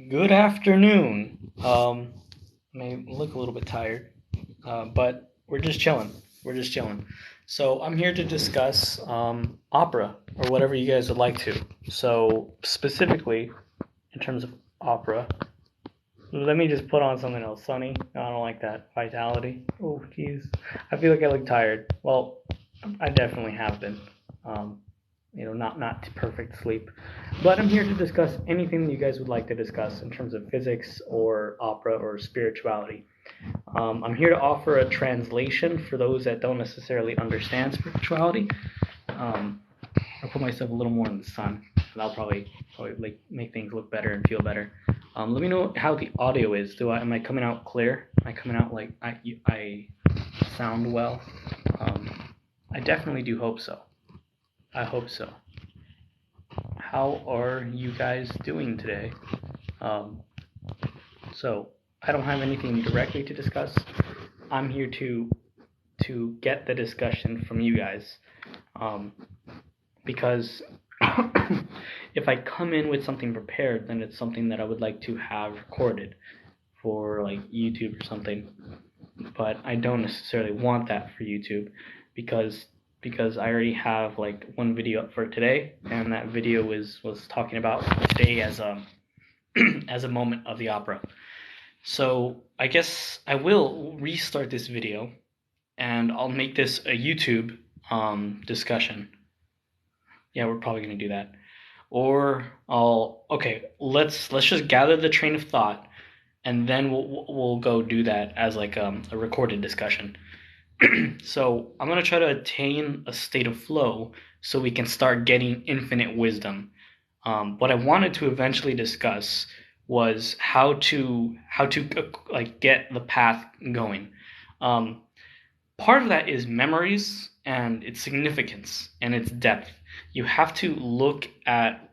Good afternoon. May look a little bit tired, but we're just chilling. We're just chilling. So I'm here to discuss opera or whatever you guys would like to. So specifically, in terms of opera, let me just put on something else. Sunny. No, I don't like that. Vitality. Oh, jeez. I feel like I look tired. Well, I definitely have been. Um, not perfect sleep. But I'm here to discuss anything that you guys would like to discuss in terms of physics or opera or spirituality. I'm here to offer a translation for those that don't necessarily understand spirituality. Um, I'll put myself a little more in the sun, and that'll probably like make things look better and feel better. Let me know how the audio is. Am I coming out clear? Am I coming out like I sound well? I definitely do hope so. I hope so. How are you guys doing today? Um, so I don't have anything directly to discuss. I'm here to get the discussion from you guys, because if I come in with something prepared, then it's something that I would like to have recorded for like YouTube or something. But I don't necessarily want that for YouTube because I already have like one video up for today, and that video was talking about today as as a moment of the opera. So I guess I will restart this video, and I'll make this a YouTube discussion. Yeah, we're probably gonna do that. Or let's just gather the train of thought, and then we'll go do that as like a recorded discussion. So I'm gonna try to attain a state of flow so we can start getting infinite wisdom. What I wanted to eventually discuss was how to like get the path going. Um, Part of that is memories and its significance and its depth. You have to look at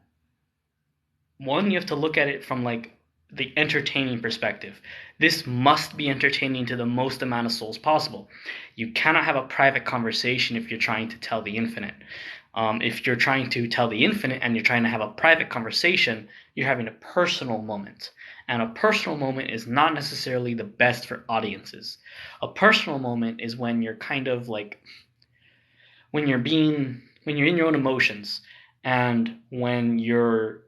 one. You have to look at it from like the entertaining perspective. This must be entertaining to the most amount of souls possible. You cannot have a private conversation if you're trying to tell the infinite. If you're trying to tell the infinite and you're trying to have a private conversation, you're having a personal moment. And a personal moment is not necessarily the best for audiences. A personal moment is when you're kind of like, when you're in your own emotions, and when you're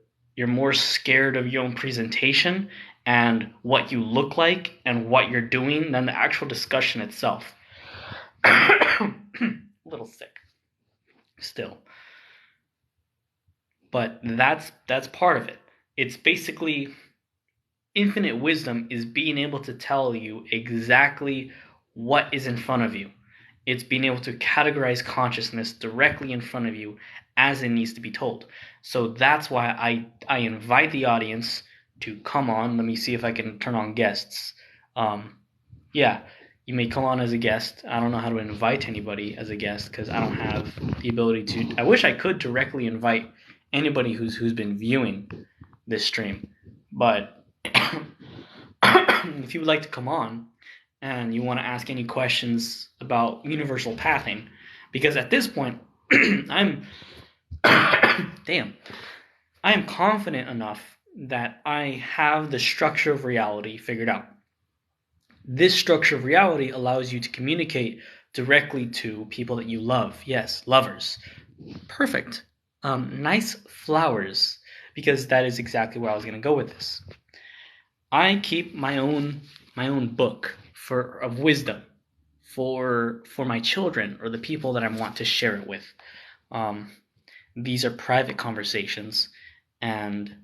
more scared of your own presentation and what you look like and what you're doing than the actual discussion itself. A little sick still. But that's part of it. It's basically infinite wisdom is being able to tell you exactly what is in front of you. It's being able to categorize consciousness directly in front of you as it needs to be told. So that's why I invite the audience to come on. Let me see if I can turn on guests. Yeah, you may come on as a guest. I don't know how to invite anybody as a guest because I don't have the ability to. I wish I could directly invite anybody who's been viewing this stream, but if you would like to come on and you want to ask any questions about universal pathing, because at this point I'm damn, I am confident enough that I have the structure of reality figured out. This structure of reality allows you to communicate directly to people that you love. Yes, lovers. Perfect. Nice flowers, because that is exactly where I was going to go with this. I keep my own book of wisdom for my children or the people that I want to share it with. These are private conversations, and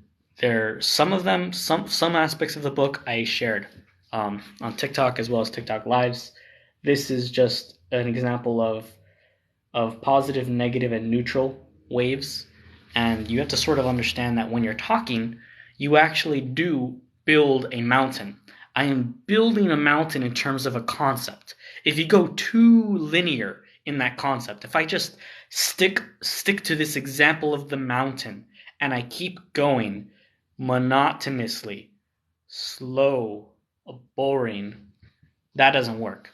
some aspects of the book I shared on TikTok as well as TikTok lives. This is just an example of positive, negative, and neutral waves, and you have to sort of understand that when you're talking, you actually do build a mountain. I am building a mountain in terms of a concept. If you go too linear in that concept, if I just stick to this example of the mountain and I keep going monotonously, slow, boring, that doesn't work.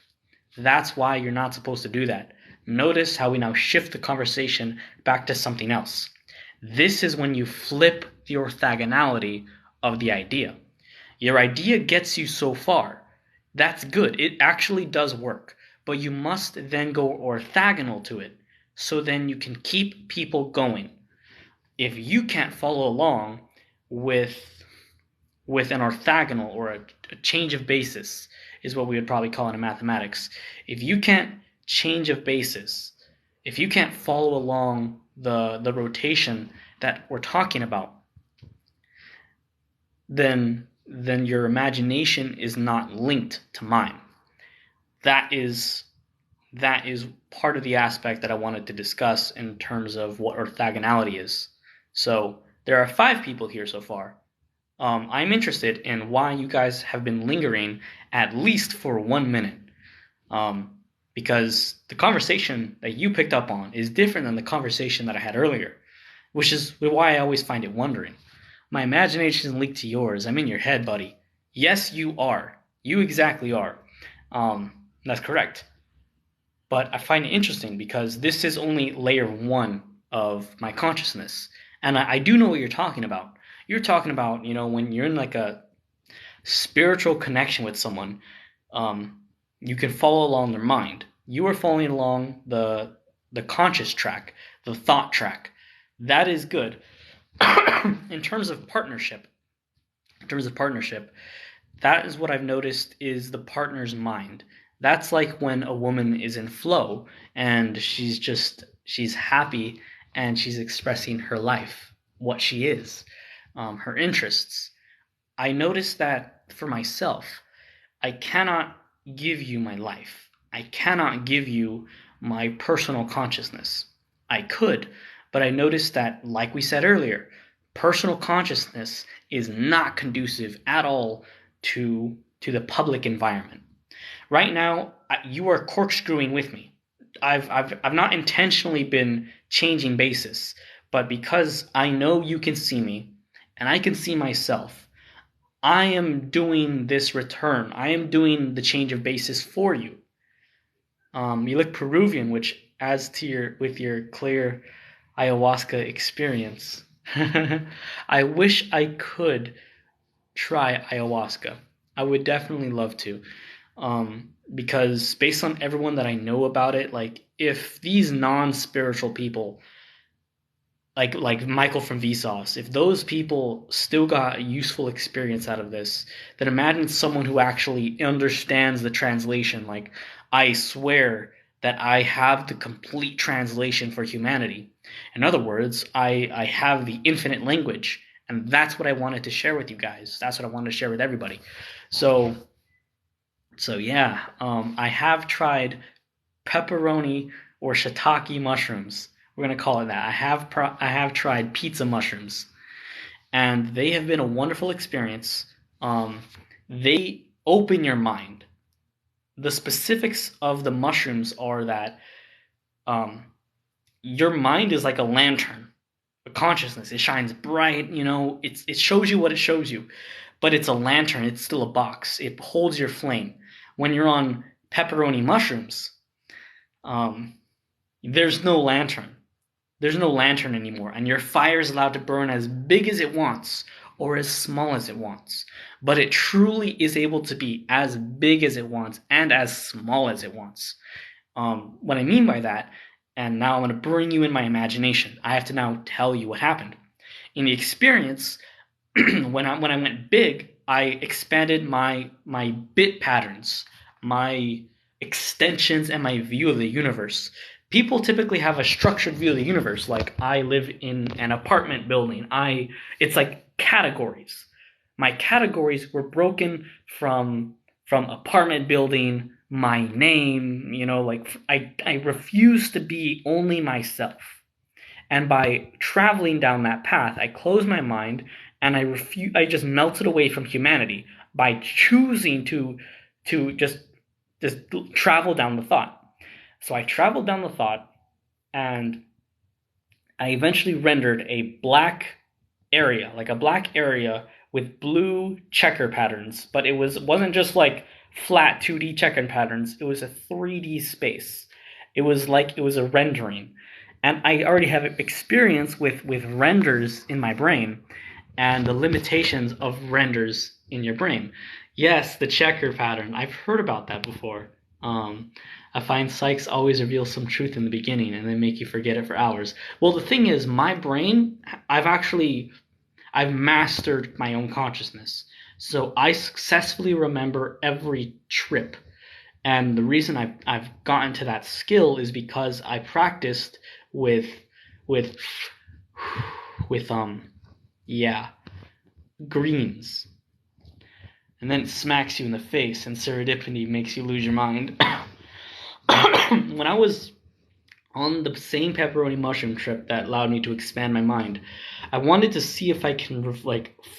That's why you're not supposed to do that. Notice how we now shift the conversation back to something else. This is when you flip the orthogonality of the idea. Your idea gets you so far. That's good. It actually does work. But you must then go orthogonal to it, so then you can keep people going. If you can't follow along with an orthogonal, or a change of basis is what we would probably call it in mathematics. If you can't change of basis, if you can't follow along the rotation that we're talking about, then your imagination is not linked to mine. That is part of the aspect that I wanted to discuss in terms of what orthogonality is. So there are 5 people here so far. I'm interested in why you guys have been lingering at least for 1 minute. Because the conversation that you picked up on is different than the conversation that I had earlier, which is why I always find it wondering. My imagination is linked to yours. I'm in your head, buddy. Yes, you are. You exactly are. That's correct. But I find it interesting because this is only layer 1 of my consciousness. And I do know what you're talking about. You're talking about, when you're in like a spiritual connection with someone, you can follow along their mind. You are following along the conscious track, the thought track. That is good. In terms of partnership, that is what I've noticed is the partner's mind. That's like when a woman is in flow and she's happy and she's expressing her life, what she is, her interests. I noticed that for myself, I cannot give you my life. I cannot give you my personal consciousness. I could, but I noticed that, like we said earlier, personal consciousness is not conducive at all to the public environment. Right now, you are corkscrewing with me. I've not intentionally been changing basis, but because I know you can see me and I can see myself, I am doing this return. I am doing the change of basis for you. You look Peruvian, which adds to your clear ayahuasca experience. I wish I could try ayahuasca. I would definitely love to. Because based on everyone that I know about it, like if these non-spiritual people, like Michael from Vsauce, if those people still got a useful experience out of this, then imagine someone who actually understands the translation. Like, I swear that I have the complete translation for humanity. In other words, I have the infinite language, and that's what I wanted to share with you guys. That's what I wanted to share with everybody. So yeah, I have tried pepperoni or shiitake mushrooms. We're gonna call it that. I have tried pizza mushrooms, and they have been a wonderful experience. They open your mind. The specifics of the mushrooms are that your mind is like a lantern, a consciousness. It shines bright. It shows you what it shows you, but it's a lantern. It's still a box. It holds your flame. When you're on pepperoni mushrooms, there's no lantern. There's no lantern anymore, and your fire is allowed to burn as big as it wants or as small as it wants. But it truly is able to be as big as it wants and as small as it wants. What I mean by that, and now I'm going to bring you in my imagination. I have to now tell you what happened. In the experience, when I went big, I expanded my bit patterns, my extensions, and my view of the universe. People typically have a structured view of the universe, like I live in an apartment building. It's like categories. My categories were broken from apartment building, my name, like I refuse to be only myself. And by traveling down that path, I closed my mind and I just melted away from humanity by choosing to just travel down the thought. So I traveled down the thought, and I eventually rendered a black area with blue checker patterns, but it wasn't just like flat 2D checker patterns. It was a 3D space. It was a rendering. And I already have experience with renders in my brain, and the limitations of renders in your brain. Yes, the checker pattern. I've heard about that before. I find psychs always reveal some truth in the beginning and then make you forget it for hours. Well, the thing is, my brain, I've mastered my own consciousness. So I successfully remember every trip. And the reason I've gotten to that skill is because I practiced with with greens. And then it smacks you in the face, and serendipity makes you lose your mind. When I was on the same pepperoni mushroom trip that allowed me to expand my mind, I wanted to see if I can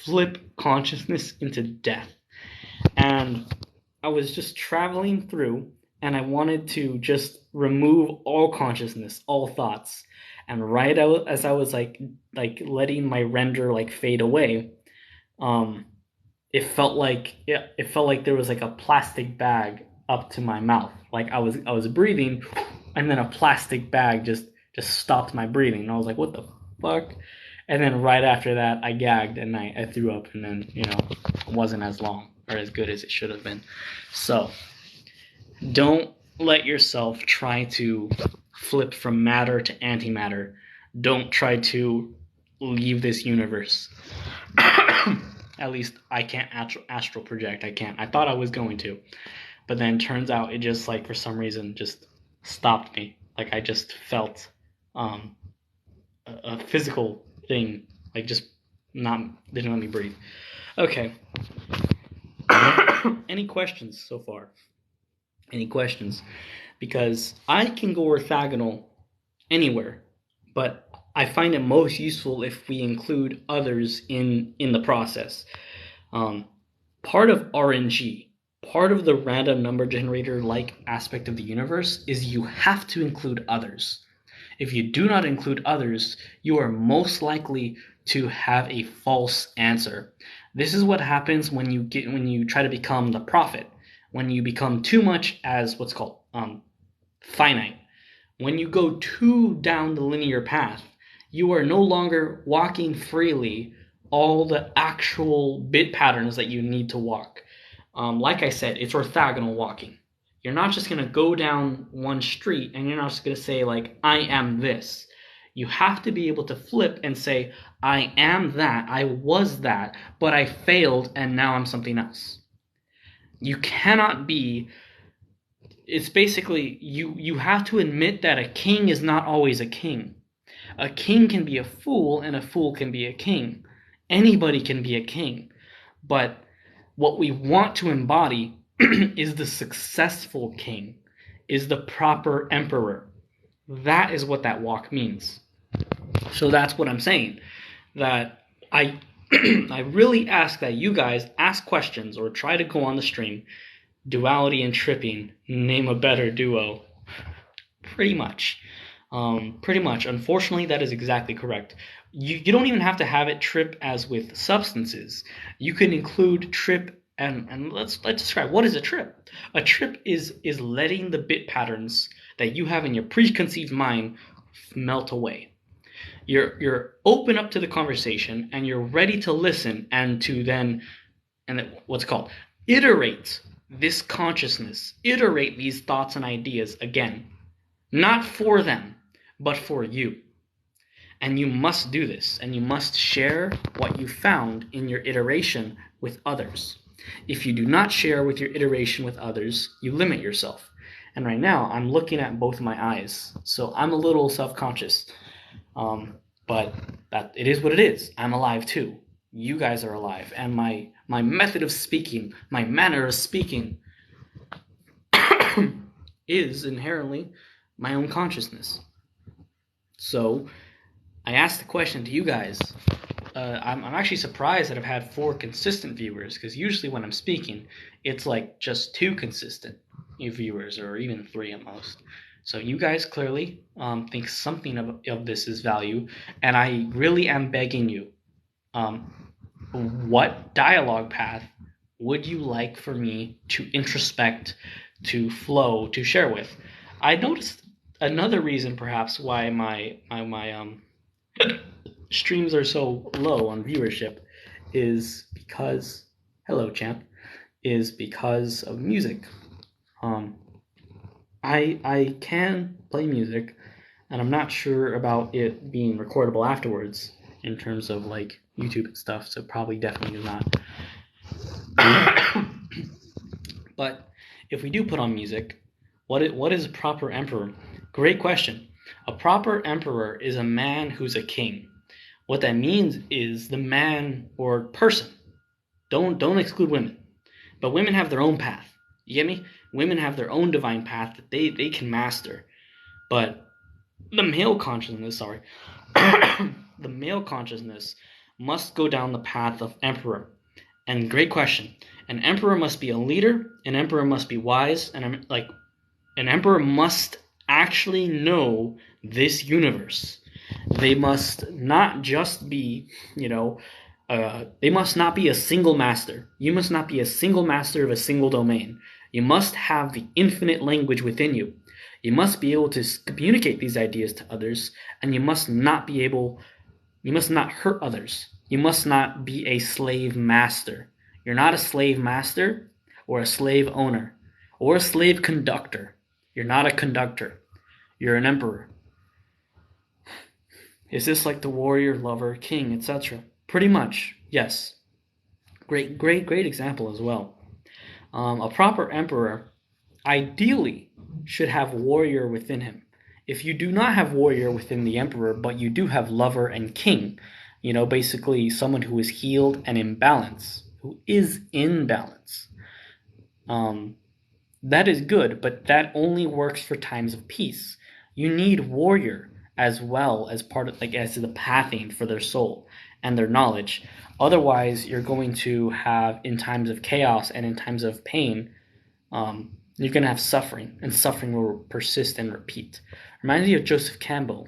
flip consciousness into death. And I was just traveling through, and I wanted to just remove all consciousness, all thoughts. And right out as I was like letting my render fade away, it felt like there was like a plastic bag up to my mouth. Like I was breathing, and then a plastic bag just stopped my breathing. And I was like, what the fuck? And then right after that, I gagged and I threw up, and then it wasn't as long or as good as it should have been. So don't let yourself try to flip from matter to antimatter. Don't try to leave this universe. At least I can't astral project. I can't. I thought I was going to, but then turns out it just for some reason just stopped me. Like I just felt a physical thing just didn't let me breathe. Okay. Any questions so far? Any questions? Because I can go orthogonal anywhere, but I find it most useful if we include others in the process. Part of RNG, part of the random number generator-like aspect of the universe is you have to include others. If you do not include others, you are most likely to have a false answer. This is what happens when you try to become the prophet, when you become too much as what's called finite. When you go too down the linear path, you are no longer walking freely all the actual bit patterns that you need to walk. Like I said, it's orthogonal walking. You're not just going to go down one street and you're not just going to say I am this. You have to be able to flip and say, I am that, I was that, but I failed and now I'm something else. You cannot be, it's basically, you have to admit that a king is not always a king. A king can be a fool and a fool can be a king. Anybody can be a king. But what we want to embody is the successful king, is the proper emperor. That is what that walk means. So that's what I'm saying. That I really ask that you guys ask questions or try to go on the stream. Duality and tripping, name a better duo. Pretty much. Unfortunately, that is exactly correct. You don't even have to have it trip as with substances. You can include trip and let's describe what is a trip. A trip is letting the bit patterns that you have in your preconceived mind melt away. You're open up to the conversation and you're ready to listen and to then what's called iterate this consciousness, iterate these thoughts and ideas again, not for them, but for you. And you must do this, and you must share what you found in your iteration with others. If you do not share with your iteration with others, you limit yourself. And right now, I'm looking at both of my eyes, so I'm a little self-conscious. But that it is what it is. I'm alive too. You guys are alive, and my method of speaking, my manner of speaking, is inherently my own consciousness. So I asked the question to you guys. I'm actually surprised that I've had 4 consistent viewers, because usually when I'm speaking, it's just 2 consistent viewers, or even 3 at most. So you guys clearly think something of this is value, and I really am begging you, what dialogue path would you like for me to introspect, to flow, to share with? I noticed another reason perhaps why my streams are so low on viewership is because, hello champ, is because of music. I can play music, and I'm not sure about it being recordable afterwards in terms of like YouTube and stuff, so probably definitely is not. But if we do put on music, what is a proper emperor? Great question. A proper emperor is a man who's a king. What that means is the man or person. Don't exclude women. But women have their own path. You get me? Women have their own divine path that they can master. But the male consciousness, the male consciousness must go down the path of emperor. And great question. An emperor must be a leader, an emperor must be wise, and an emperor must actually know this universe. They must not just be, they must not be a single master. You must not be a single master of a single domain. You must have the infinite language within you. You must be able to communicate these ideas to others, and you must not hurt others. You must not be a slave master. You're not a slave master or a slave owner or a slave conductor. You're not a conductor. You're an emperor. Is this like the warrior, lover, king, etc.? Pretty much, yes. Great example as well. A proper emperor ideally should have warrior within him. If you do not have warrior within the emperor, but you do have lover and king, basically someone who is healed and in balance, who is in balance, that is good, but that only works for times of peace. You need warrior as well as part of, as the pathing for their soul and their knowledge. Otherwise, you're going to have, in times of chaos and in times of pain, you're going to have suffering, and suffering will persist and repeat. Reminds me of Joseph Campbell,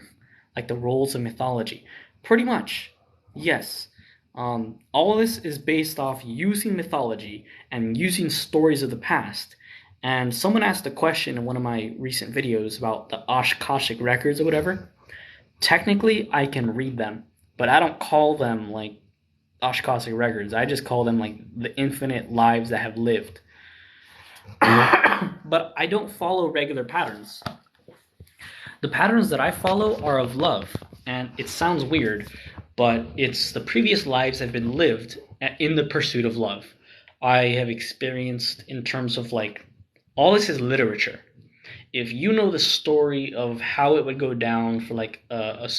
like the roles of mythology. Pretty much, yes. All of this is based off using mythology and using stories of the past. And someone asked a question in one of my recent videos about the Akashic records or whatever. Technically, I can read them, but I don't call them like Akashic records. I just call them like the infinite lives that have lived. But I don't follow regular patterns. The patterns that I follow are of love, and it sounds weird, but it's the previous lives have been lived in the pursuit of love. I have experienced in terms of all this is literature. If you know the story of how it would go down for not a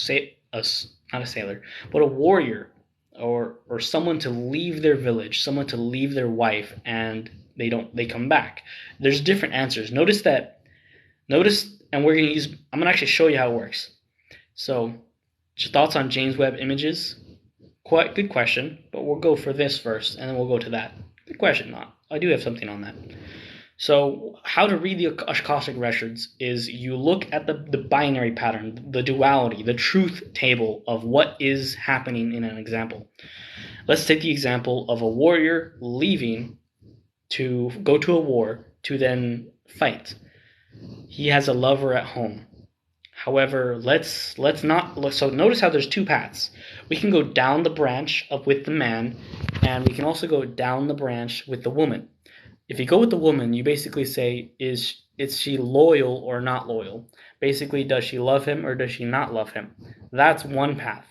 sailor, but a warrior or someone to leave their village, someone to leave their wife, and they come back. There's different answers. Notice, and I'm gonna actually show you how it works. So, your thoughts on James Webb images? Quite good question, but we'll go for this first, and then we'll go to that. Good question, I do have something on that. So, how to read the Akashic records is you look at the binary pattern, the duality, the truth table of what is happening in an example. Let's take the example of a warrior leaving to go to a war to then fight. He has a lover at home. However, let's not. So notice how there's two paths. We can go down the branch with the man, and we can also go down the branch with the woman. If you go with the woman, you basically say, is she loyal or not loyal? Basically, does she love him or does she not love him? That's one path.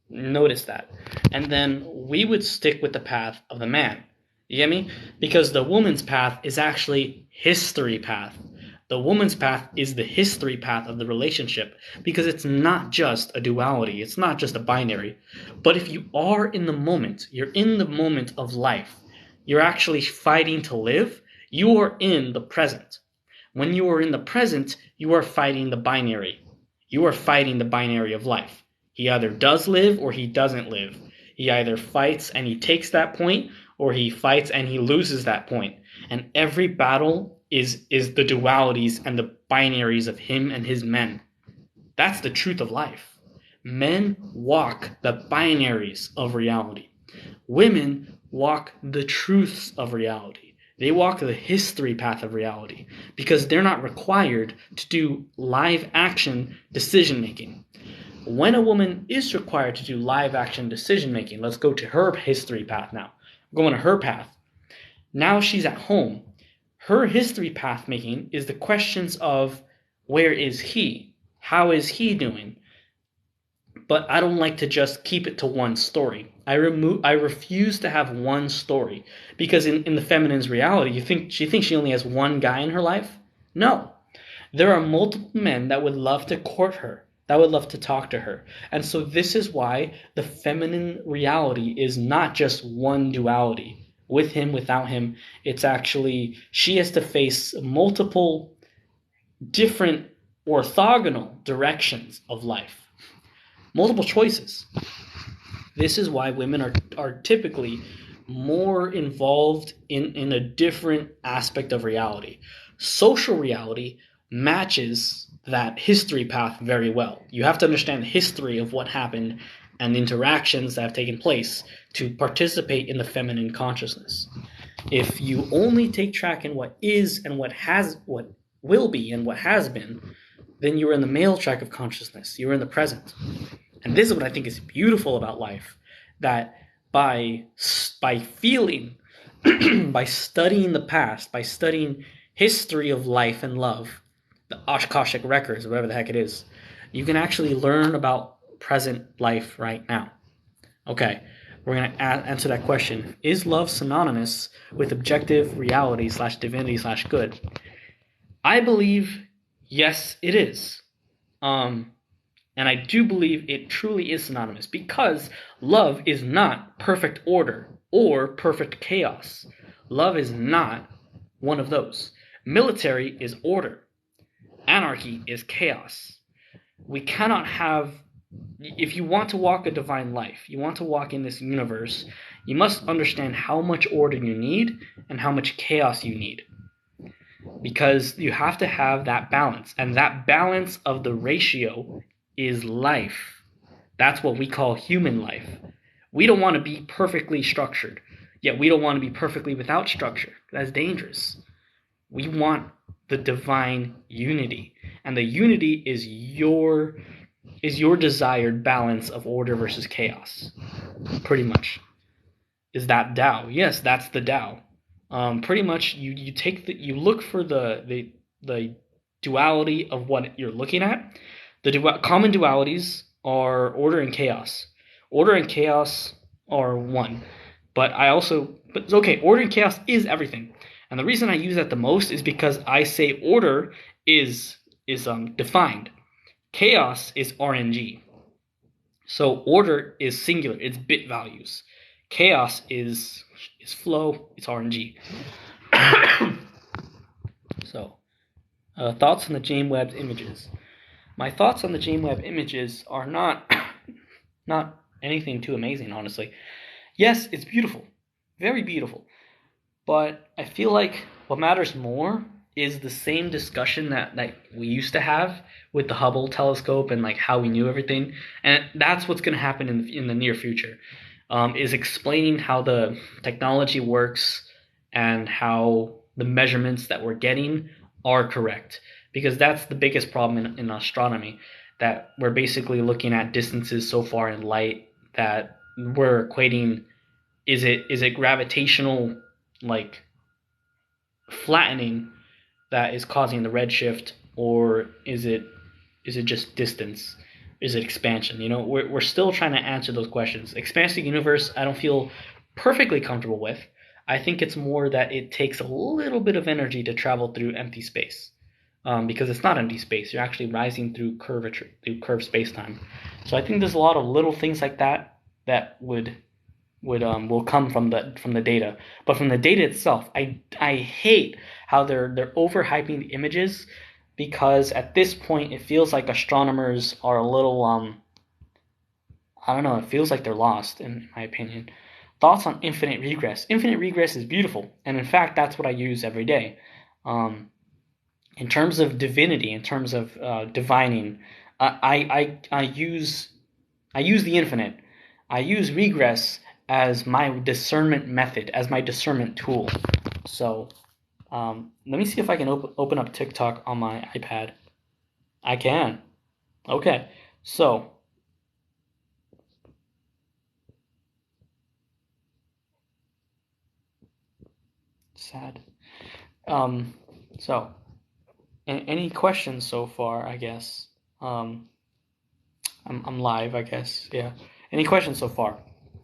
Notice that. And then we would stick with the path of the man. You get me? Because the woman's path is actually history path. The woman's path is the history path of the relationship, because it's not just a duality. It's not just a binary. But if you are in the moment, you're in the moment of life. You're actually fighting to live. You are in the present. When you are in the present, you are fighting the binary. You are fighting the binary of life. He either does live or he doesn't live. He either fights and he takes that point, or he fights and he loses that point. And every battle is the dualities and the binaries of him and his men. That's the truth of life. Men walk the binaries of reality. Women walk the truths of reality. They walk the history path of reality because they're not required to do live action decision making. When a woman is required to do live action decision making, let's go to her history path now. Going to her path. Now she's at home. Her history path making is the questions of where is he? How is he doing? But I don't like to just keep it to one story. I refuse to have one story because in the feminine's reality, she thinks she only has one guy in her life? No. There are multiple men that would love to court her, that would love to talk to her. And so this is why the feminine reality is not just one duality. With him, without him, it's actually she has to face multiple different orthogonal directions of life. Multiple choices. This is why women are typically more involved in a different aspect of reality. Social reality matches that history path very well. You have to understand the history of what happened and the interactions that have taken place to participate in the feminine consciousness. If you only take track in what is and what will be and what has been, then you're in the male track of consciousness. You're in the present. And this is what I think is beautiful about life, that by feeling, by studying the past, by studying history of life and love, the Akashic records, whatever the heck it is, you can actually learn about present life right now. Okay, we're going to answer that question. Is love synonymous with objective reality / divinity / good? I believe yes, it is. And I do believe it truly is synonymous because love is not perfect order or perfect chaos. Love is not one of those. Military is order. Anarchy is chaos. We cannot have, if you want to walk a divine life, you want to walk in this universe, you must understand how much order you need and how much chaos you need. Because you have to have that balance. And that balance of the ratio is life. That's what we call human life. We don't want to be perfectly structured, yet we don't want to be perfectly without structure. That's dangerous. We want the divine unity, and the unity is your desired balance of order versus chaos. Pretty much. Is that Tao? Yes, that's the Tao. Pretty much, you look for the duality of what you're looking at. The common dualities are order and chaos. Order and chaos are one. But it's okay, order and chaos is everything. And the reason I use that the most is because I say order is defined. Chaos is RNG. So order is singular, it's bit values. Chaos is flow, it's RNG. So, thoughts on the James Webb images. My thoughts on the James Webb images are not anything too amazing, honestly. Yes, it's beautiful. Very beautiful. But I feel like what matters more is the same discussion that we used to have with the Hubble telescope and like how we knew everything. And that's what's going to happen in the near future, is explaining how the technology works and how the measurements that we're getting are correct. Because that's the biggest problem in astronomy, that we're basically looking at distances so far in light that we're equating, is it gravitational like flattening that is causing the redshift, or is it just distance? Is it expansion? We're still trying to answer those questions. Expansive universe, I don't feel perfectly comfortable with. I think it's more that it takes a little bit of energy to travel through empty space. Because it's not empty space. You're actually rising through curvature, through curved space-time. So I think there's a lot of little things like that will come from the data. But from the data itself, I hate how they're overhyping the images, because at this point it feels like astronomers are a little I don't know, it feels like they're lost, in my opinion. Thoughts on infinite regress. Infinite regress is beautiful, and in fact that's what I use every day. In terms of divinity, in terms of divining, I use the infinite. I use regress as my discernment method, as my discernment tool. So let me see if I can open up TikTok on my iPad. I can. Okay. So sad. So, any questions so far? I guess. I'm live. I guess. Yeah. Any questions so far?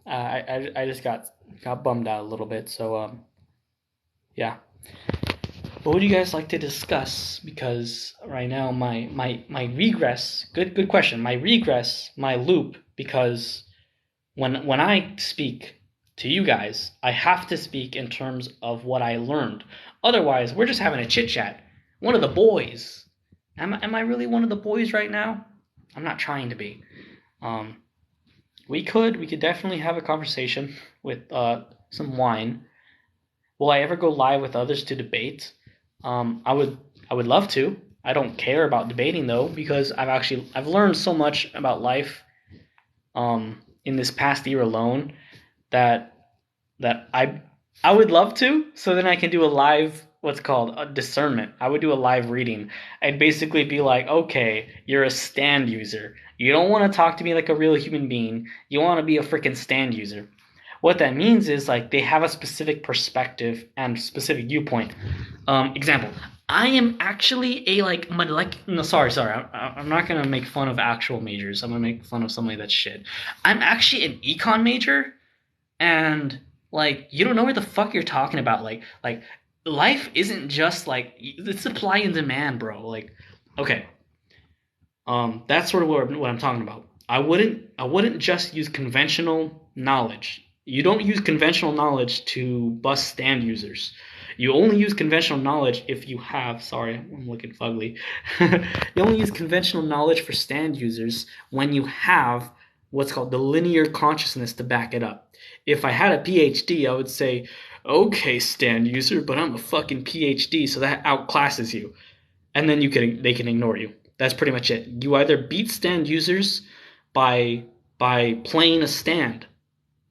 I just got bummed out a little bit. So yeah. What would you guys like to discuss? Because right now my regress. Good question. My regress, my loop. Because when I speak to you guys, I have to speak in terms of what I learned. Otherwise, we're just having a chit chat. One of the boys. Am I really one of the boys right now? I'm not trying to be. We could definitely have a conversation with some wine. Will I ever go live with others to debate? I would love to. I don't care about debating though, because I've learned so much about life in this past year alone that I would love to, so then I can do a live, what's called a discernment. I would do a live reading. I'd basically be like, okay, you're a stand user. You don't want to talk to me like a real human being. You want to be a freaking stand user. What that means is like they have a specific perspective and specific viewpoint. Example, I am actually a like no, sorry. I'm not gonna make fun of actual majors. I'm gonna make fun of somebody that's shit. I'm actually an econ major, and like you don't know what the fuck you're talking about. Like life isn't just like it's supply and demand, bro. Like okay, that's sort of what I'm talking about. I wouldn't just use conventional knowledge. You don't use conventional knowledge to bust stand users. You only use conventional knowledge if you have. Sorry, I'm looking fugly. You only use conventional knowledge for stand users when you have what's called the linear consciousness to back it up. If I had a PhD, I would say, okay, stand user, but I'm a fucking PhD, so that outclasses you, and then they can ignore you. That's pretty much it. You either beat stand users by playing a stand.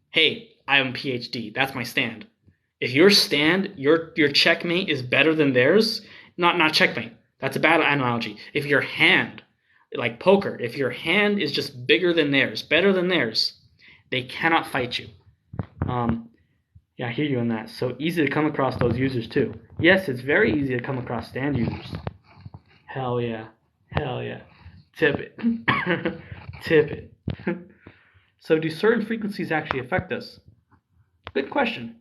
Hey, I'm a PhD. That's my stand. If your stand, your checkmate is better than theirs, not checkmate. That's a bad analogy. If your hand, like poker, if your hand is just bigger than theirs, better than theirs, they cannot fight you. Yeah, I hear you on that. So easy to come across those users too. Yes, it's very easy to come across stand users. Hell yeah. Hell yeah. Tip it. Tip it. So do certain frequencies actually affect us? Good question.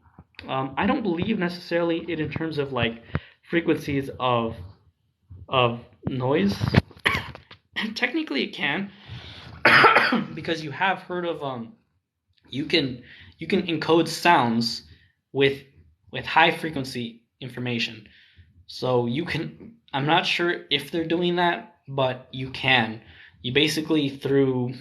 I don't believe necessarily it in terms of like frequencies of noise. Technically it can, because you have heard of you can encode sounds with high frequency information. So you can, I'm not sure if they're doing that, but you can. You basically through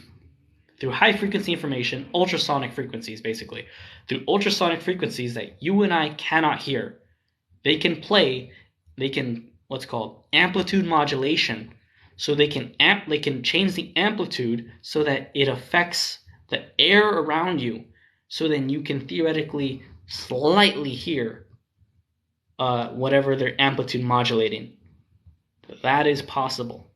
high frequency information, ultrasonic frequencies basically, through ultrasonic frequencies that you and I cannot hear, they can what's called amplitude modulation. So they can change the amplitude so that it affects the air around you. So then you can theoretically slightly hear whatever they're amplitude modulating. That is possible.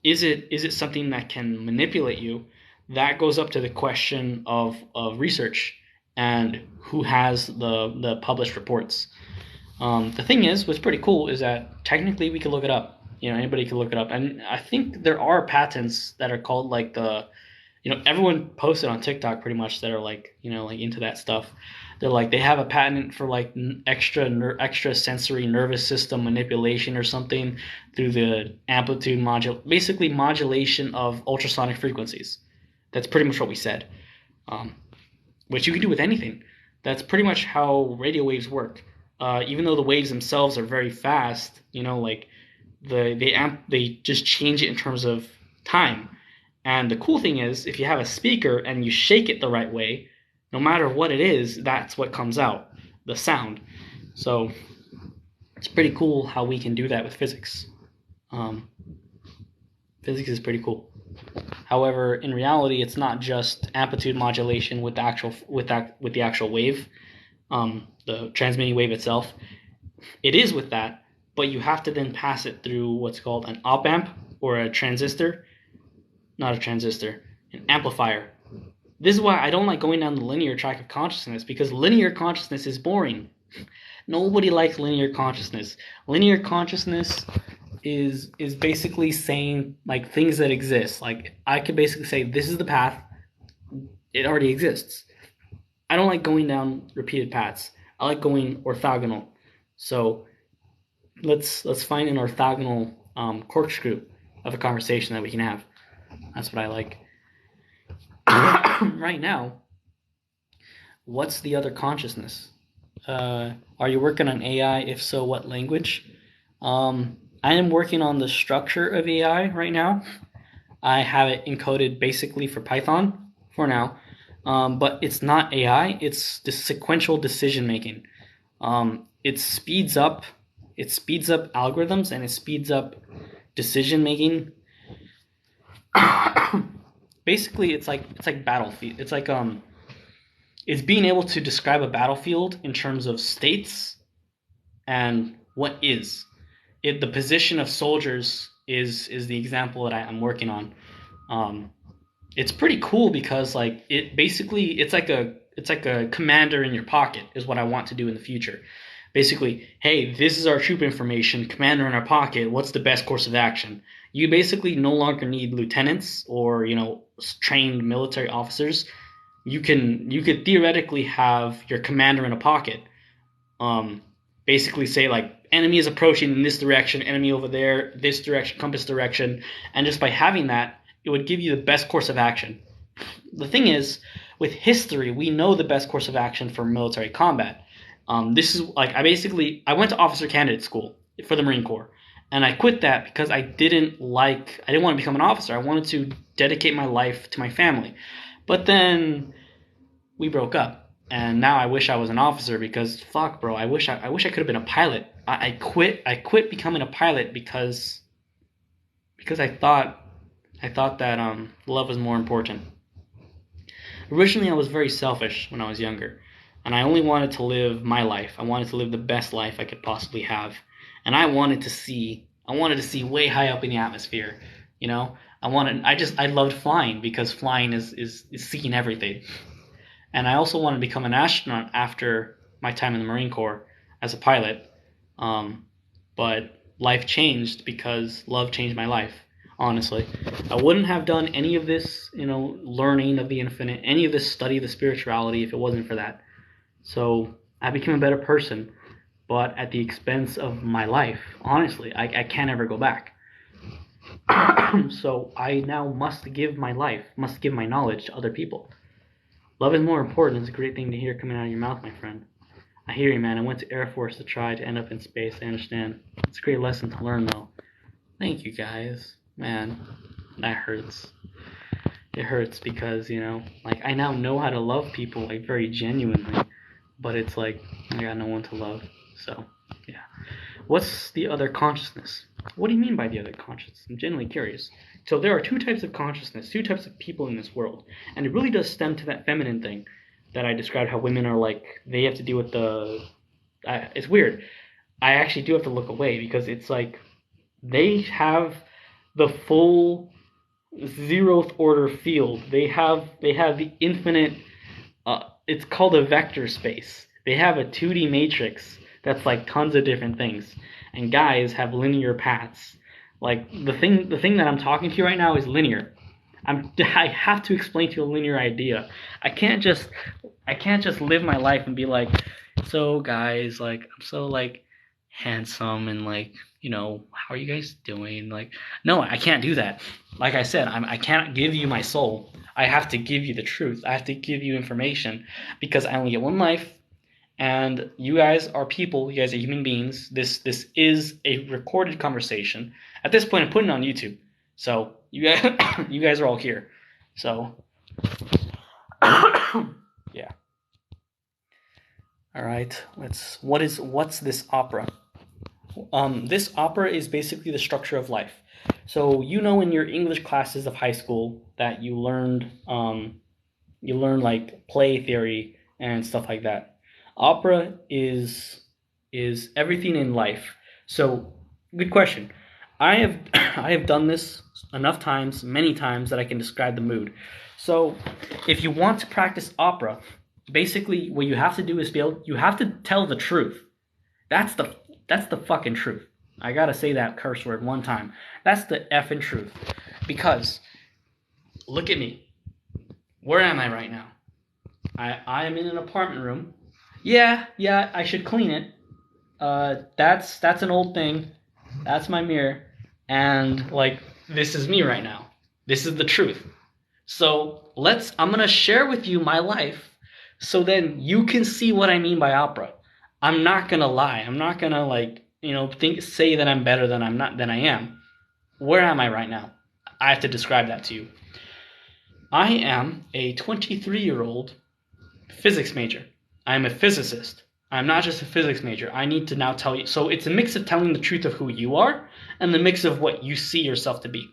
Is it something that can manipulate you? That goes up to the question of research and who has the published reports. The thing is, what's pretty cool is that technically we can look it up. Anybody can look it up, and I think there are patents that are called like everyone posted on TikTok pretty much that are like like into that stuff. They're like they have a patent for like extra sensory nervous system manipulation or something through the amplitude basically modulation of ultrasonic frequencies. That's pretty much what we said, which you can do with anything. That's pretty much how radio waves work. Even though the waves themselves are very fast, like they just change it in terms of time. And the cool thing is, if you have a speaker and you shake it the right way, no matter what it is, that's what comes out, the sound. So it's pretty cool how we can do that with physics. Physics is pretty cool. However, in reality, it's not just amplitude modulation with the actual wave, the transmitting wave itself. It is with that, but you have to then pass it through what's called an op-amp or a transistor. Not a transistor, an amplifier. This is why I don't like going down the linear track of consciousness, because linear consciousness is boring. Nobody likes linear consciousness. Linear consciousness is basically saying like things that exist. Like I could basically say this is the path. It already exists. I don't like going down repeated paths. I like going orthogonal. So let's find an orthogonal corkscrew of a conversation that we can have. That's what I like. Right now, what's the other consciousness? Are you working on AI? If so, what language? I am working on the structure of AI right now. I have it encoded basically for Python for now, but it's not AI. It's the sequential decision making. It speeds up algorithms and it speeds up decision making. Basically, it's like Battlefield. It's like it's being able to describe a battlefield in terms of states and what is. The position of soldiers is the example that I'm working on. It's pretty cool because like it's like a commander in your pocket is what I want to do in the future. Basically, hey, this is our troop information, commander in our pocket. What's the best course of action? You basically no longer need lieutenants or trained military officers. You could theoretically have your commander in a pocket. Basically say like enemy is approaching in this direction, enemy over there, this direction, compass direction, and just by having that, it would give you the best course of action. The thing is, with history, we know the best course of action for military combat. This is like I went to officer candidate school for the Marine Corps, and I quit that because I didn't want to become an officer. I wanted to dedicate my life to my family. But then we broke up, and now I wish I was an officer because fuck, bro, I wish I could have been a pilot. I quit becoming a pilot because I thought that love was more important. Originally, I was very selfish when I was younger, and I only wanted to live my life. I wanted to live the best life I could possibly have, and I wanted to see way high up in the atmosphere. I loved flying because flying is seeing everything. And I also wanted to become an astronaut after my time in the Marine Corps as a pilot. But life changed because love changed my life, honestly. I wouldn't have done any of this, learning of the infinite, any of this study of the spirituality if it wasn't for that. So I became a better person, but at the expense of my life. Honestly, I can't ever go back. So I now must give my knowledge to other people. Love is more important. It's a great thing to hear coming out of your mouth, my friend. I hear you, man. I went to Air Force to try to end up in space. I understand. It's a great lesson to learn, though. Thank you, guys. Man, that hurts. It hurts because, I now know how to love people, very genuinely. But it's like, I got no one to love. So, yeah. What's the other consciousness? What do you mean by the other consciousness? I'm genuinely curious. So there are two types of consciousness, two types of people in this world. And it really does stem to that feminine thing that I described, how women are they have to deal with it's weird. I actually do have to look away because it's like they have the full zeroth order field. They have the infinite, it's called a vector space. They have a 2D matrix that's like tons of different things. And guys have linear paths. Like the thing that I'm talking to you right now is linear. I have to explain to you a linear idea. I can't just live my life and be like, so guys, I'm so handsome and how are you guys doing? No, I can't do that. Like I said, I can't give you my soul. I have to give you the truth. I have to give you information because I only get one life. And you guys are people. You guys are human beings. This is a recorded conversation. At this point, I'm putting it on YouTube. So you guys are all here. So yeah. All right. What's this opera? This opera is basically the structure of life. So in your English classes of high school that you learned play theory and stuff like that. Opera is everything in life. So, good question. I have done this enough times, many times, that I can describe the mood. So if you want to practice opera, basically what you have to do is you have to tell the truth. That's the fucking truth. I gotta say that curse word one time. That's the effing truth. Because look at me. Where am I right now? I am in an apartment room. Yeah, I should clean it. That's an old thing. That's my mirror. And like this is me right now. This is the truth. So I'm gonna share with you my life so then you can see what I mean by opera. I'm not gonna lie. I'm not gonna say that I'm better than I am. Where am I right now? I have to describe that to you. I am a 23-year-old physics major. I'm a physicist. I'm not just a physics major. I need to now tell you. So it's a mix of telling the truth of who you are and the mix of what you see yourself to be.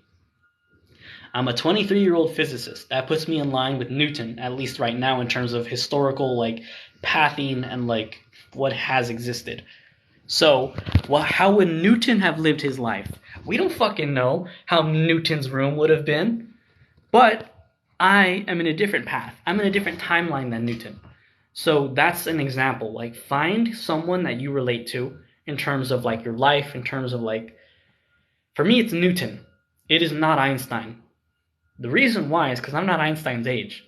I'm a 23-year-old physicist. That puts me in line with Newton, at least right now, in terms of historical pathing and what has existed. So, how would Newton have lived his life? We don't fucking know how Newton's room would have been. But I am in a different path. I'm in a different timeline than Newton. So that's an example. Find someone that you relate to in terms of your life, in terms of for me it's Newton. It is not Einstein. The reason why is because I'm not Einstein's age.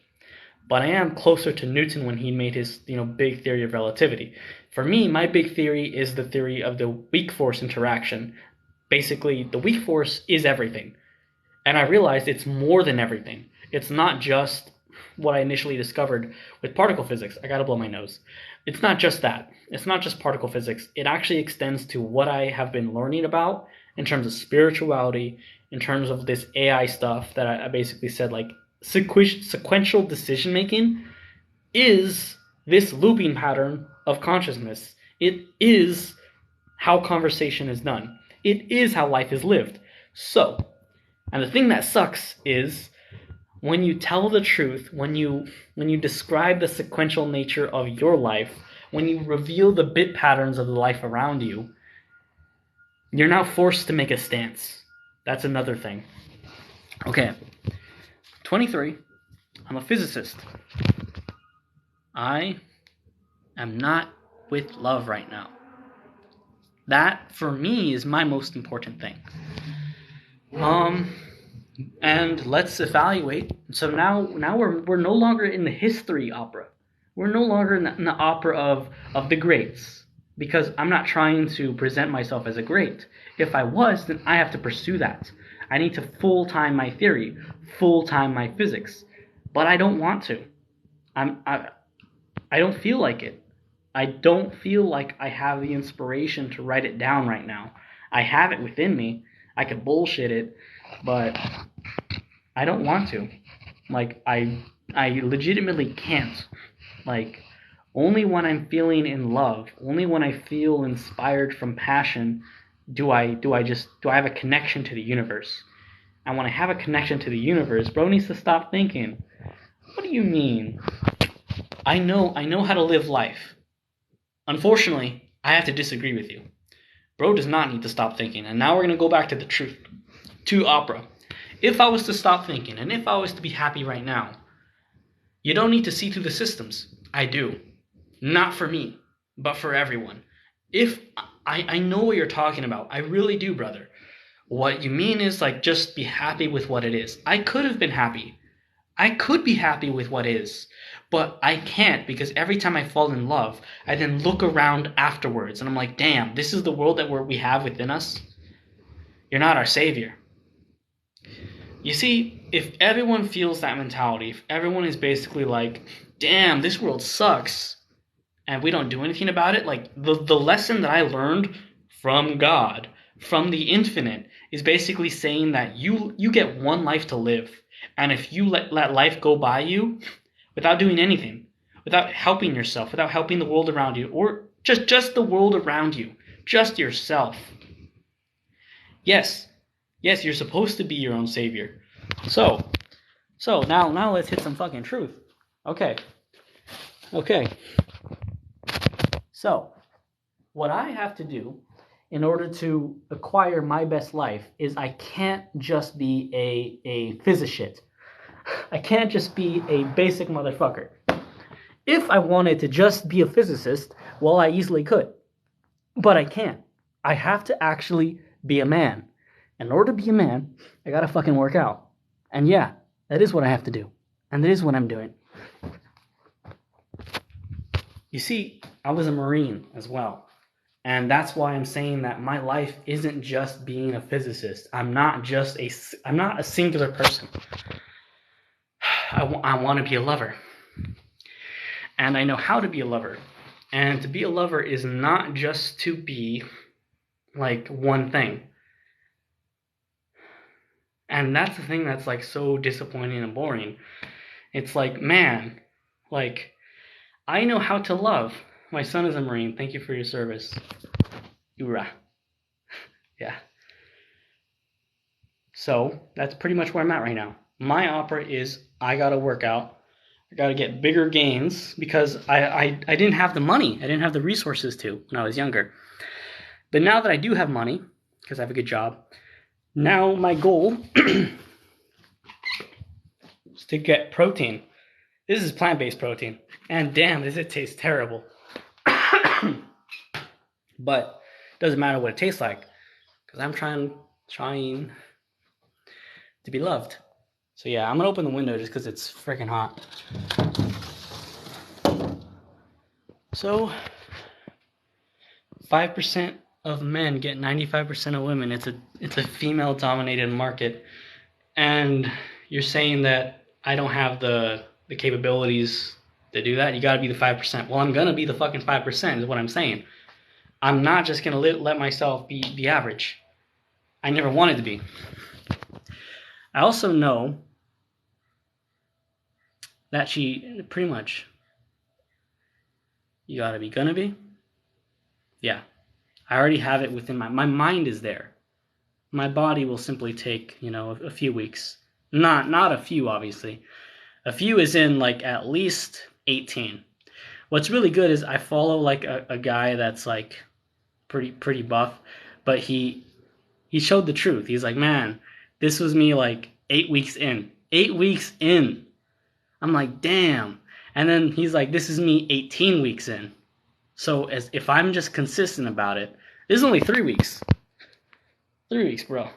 But I am closer to Newton when he made his, big theory of relativity. For me, my big theory is the theory of the weak force interaction. Basically, the weak force is everything. And I realized it's more than everything. It's not just what I initially discovered with particle physics. I gotta blow my nose. It's not just that. It's not just particle physics. It actually extends to what I have been learning about in terms of spirituality, in terms of this AI stuff that I basically said, sequential decision making is this looping pattern of consciousness. It is how conversation is done. It is how life is lived. So, and the thing that sucks is when you tell the truth, when you describe the sequential nature of your life, when you reveal the bit patterns of the life around you, you're now forced to make a stance. That's another thing. Okay. 23. I'm a physicist. I am not with love right now. That, for me, is my most important thing. And let's evaluate. So now we're no longer in the history opera. We're no longer in the opera of the greats. Because I'm not trying to present myself as a great. If I was, then I have to pursue that. I need to full-time my theory, full-time my physics. But I don't want to. I don't feel like it. I don't feel like I have the inspiration to write it down right now. I have it within me. I could bullshit it, but I don't want to. I legitimately can't. Only when I'm feeling in love, only when I feel inspired from passion, do I have a connection to the universe. And when I have a connection to the universe, bro needs to stop thinking. What do you mean? I know how to live life. Unfortunately, I have to disagree with you. Bro does not need to stop thinking. And now we're going to go back to the truth. To opera. If I was to stop thinking, and if I was to be happy right now, you don't need to see through the systems. I do. Not for me, but for everyone. If I know what you're talking about. I really do, brother. What you mean is just be happy with what it is. I could have been happy. I could be happy with what is. But I can't, because every time I fall in love, I then look around afterwards and I'm like, damn, this is the world that we have within us. You're not our savior. You see, if everyone feels that mentality, if everyone is basically like, damn, this world sucks, and we don't do anything about it, the lesson that I learned from God, from the infinite, is basically saying that you get one life to live, and if you let life go by you without doing anything, without helping yourself, without helping the world around you, or just the world around you, just yourself. Yes, you're supposed to be your own savior. So now let's hit some fucking truth. Okay. So, what I have to do in order to acquire my best life is I can't just be a physicist. I can't just be a basic motherfucker. If I wanted to just be a physicist, well, I easily could. But I can't. I have to actually be a man. In order to be a man, I gotta fucking work out. And yeah, that is what I have to do. And that is what I'm doing. You see, I was a Marine as well. And that's why I'm saying that my life isn't just being a physicist. I'm not a singular person. I want to be a lover. And I know how to be a lover. And to be a lover is not just to be like one thing. And that's the thing that's like so disappointing and boring. It's like, man, like, I know how to love. My son is a Marine. Thank you for your service. Hoorah. Yeah. So that's pretty much where I'm at right now. My opera is I gotta work out. I gotta get bigger gains because I didn't have the money. I didn't have the resources to when I was younger. But now that I do have money, because I have a good job, now my goal is to get protein. This is plant-based protein. And damn, does it taste terrible. But it doesn't matter what it tastes like. Because I'm trying to be loved. So yeah, I'm going to open the window just because it's freaking hot. So, 5% of men get 95% of women. It's a female-dominated market. And you're saying that I don't have the capabilities to do that? You got to be the 5%. Well, I'm going to be the fucking 5% is what I'm saying. I'm not just going to let myself be average. I never wanted to be. I also know that she pretty much, you gotta be gonna be. Yeah, I already have it within my mind is there. My body will simply take, a few weeks. Not a few, obviously. A few is in like at least 18. What's really good is I follow like a guy that's like pretty buff, but he showed the truth. He's like, man, this was me like 8 weeks in. 8 weeks in. I'm like, damn. And then he's like, this is me 18 weeks in. So if I'm just consistent about it, this is only 3 weeks. 3 weeks, bro.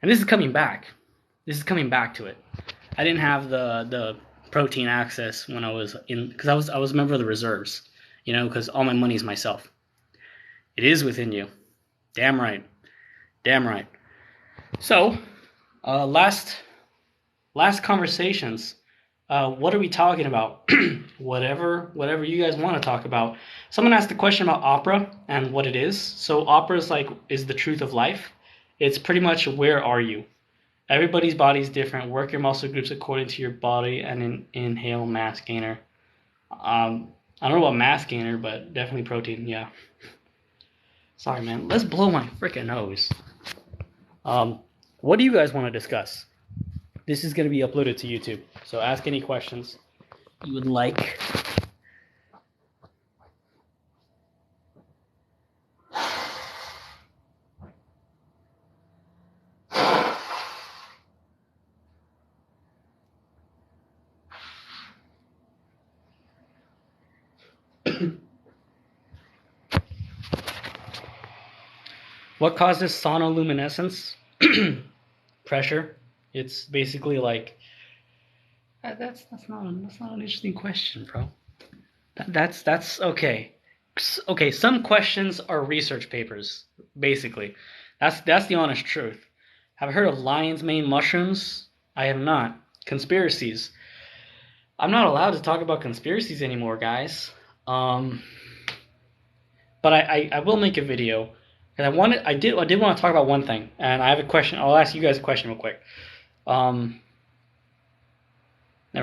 And this is coming back. This is coming back to it. I didn't have the protein access when I was in, because I was a member of the reserves, because all my money is myself. It is within you. Damn right. Damn right. So, last conversations. What are we talking about? whatever you guys want to talk about. Someone asked a question about opera and what it is. So opera is the truth of life. It's pretty much where are you? Everybody's body is different. Work your muscle groups according to your body and inhale mass gainer. I don't know about mass gainer, but definitely protein. Yeah. Sorry, man. Let's blow my freaking nose. What do you guys want to discuss? This is going to be uploaded to YouTube, so ask any questions you would like. What causes sonoluminescence? Pressure. It's basically like that's not an interesting question, bro. That's okay. Okay, some questions are research papers, basically. That's the honest truth. Have I heard of lion's mane mushrooms? I have not. Conspiracies. I'm not allowed to talk about conspiracies anymore, guys. But I will make a video. And I did want to talk about one thing, and I have a question. I'll ask you guys a question real quick. Never